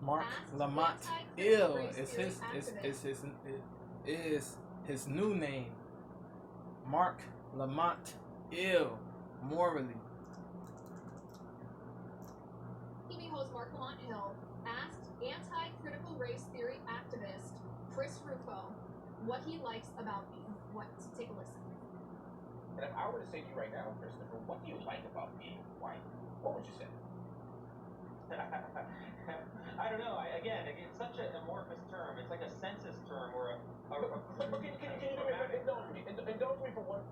Marc Lamont Ill is his new name. Marc Lamont Ill, morally. TV host Marc Lamont Hill asked anti-critical race theory activist Rufo what he likes about me. Take a listen. And if I were to say to you right now, Christopher, what do you like about being white? What would you say? I don't know. Again, it's such an amorphous term. It's like a census term or indulge me for one.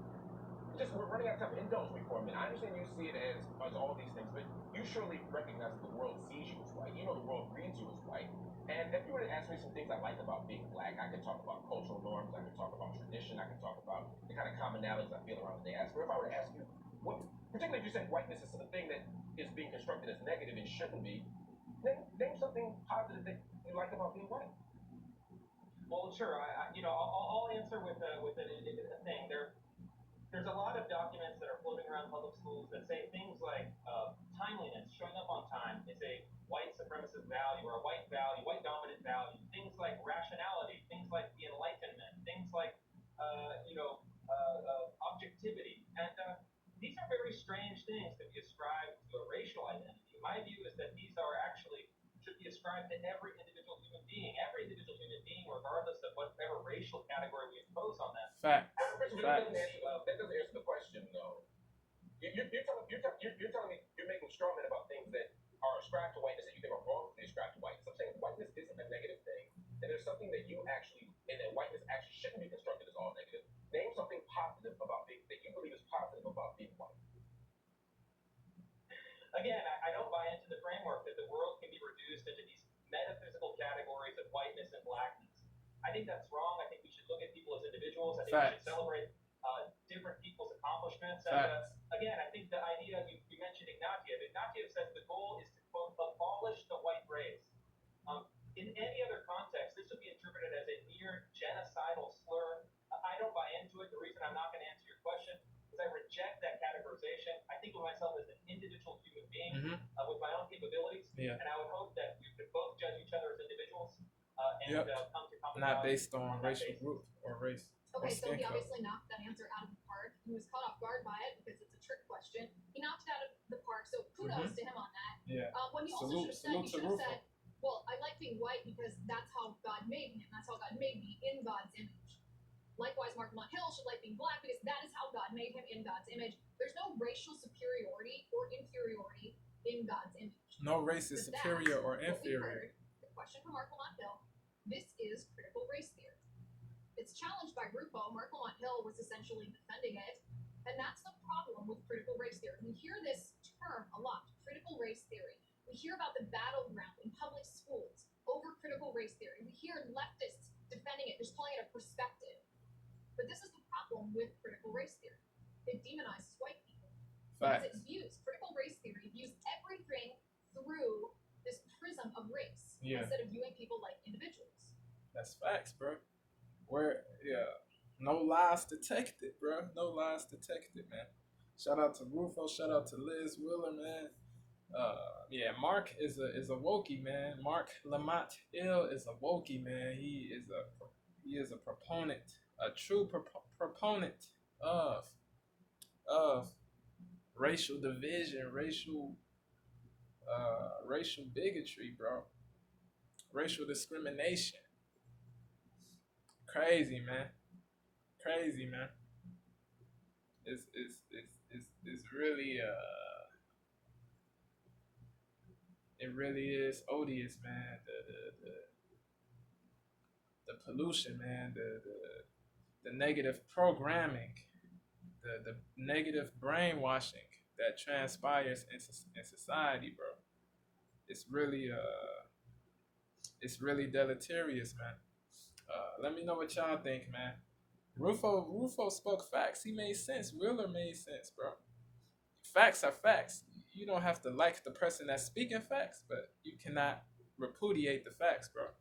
Just we're running out of time. Indulge me for a minute. I understand you see it as all these things, but you surely recognize that the world sees you as white. You know the world reads you as white. And if you were to ask me some things I like about being black, I could talk about cultural norms, I could talk about tradition, I could talk about the kind of commonalities I feel around the diaspora. If I were to ask you, what, particularly if you say whiteness is a thing that is being constructed as negative and shouldn't be, name something positive that you like about being white. Well, sure. I'll answer with a thing. There's a lot of documents that are floating around public schools that say things like timeliness, showing up on time, is a white supremacist value or a white value, white dominant value. Things like rationality, things like the Enlightenment, things like objectivity, and these are very strange things that we ascribe to a racial identity. My view is that these are actually should be ascribed to every individual human being. Every individual human being, regardless of whatever racial category we impose on them. Fact. That doesn't answer the question, though. You're telling me you're making straw men about things that are ascribed to whiteness that you think are wrong to be ascribed to whiteness. I'm saying whiteness isn't a negative thing, and there's something that you actually, and that whiteness actually shouldn't be constructed as all negative. Name something positive about being that you believe is positive about being white. Again, I don't buy into the framework that the world can be reduced into these metaphysical categories of whiteness and blackness. I think that's wrong. I think we should look at people as individuals. I think we should celebrate different people's accomplishments. And again, I think the idea, you mentioned Ignatieff. Ignatieff says the goal is to, quote, abolish the white race. In any other context, this would be interpreted as a near genocidal slur. I don't buy into it. The reason I'm not going to answer your question is I reject that categorization. I think of myself as an individual human being with my own capabilities. Yeah. And I would hope that we could both judge each other as individuals and come to common not based on racial group or race. Okay, so he obviously knocked that answer out of the park. He was caught off guard by it because it's a trick question. He knocked it out of the park, so kudos to him on that. Yeah. When he also should have said, well, I like being white because that's how God made me, and that's how God made me in God's image. Likewise, Marc Lamont Hill should like being black because that is how God made him in God's image. There's no racial superiority or inferiority in God's image. No race is superior or inferior. The question from Marc Lamont Hill, this is critical race theory. It's challenged by Rufo. Marc Lamont Hill was essentially defending it. And that's the problem with critical race theory. We hear this term a lot, critical race theory. We hear about the battleground in public schools over critical race theory. We hear leftists defending it, just calling it a perspective. But this is the problem with critical race theory. It demonizes white people. Because critical race theory views everything through this prism of race instead of viewing people like individuals. That's facts, bro. No lies detected, bro. No lies detected, man. Shout out to Rufo. Shout out to Liz Willer, man. Marc is a wokie, man. Marc Lamont Ill is a wokie, man. He is a proponent, a true proponent of racial division, racial bigotry, bro. Racial discrimination. Crazy, man. It's really it really is odious, man. The pollution, man. The negative programming, the negative brainwashing that transpires in society, bro. It's really deleterious, man. Let me know what y'all think, man. Rufo spoke facts. He made sense. Wheeler made sense, bro. Facts are facts. You don't have to like the person that's speaking facts, but you cannot repudiate the facts, bro.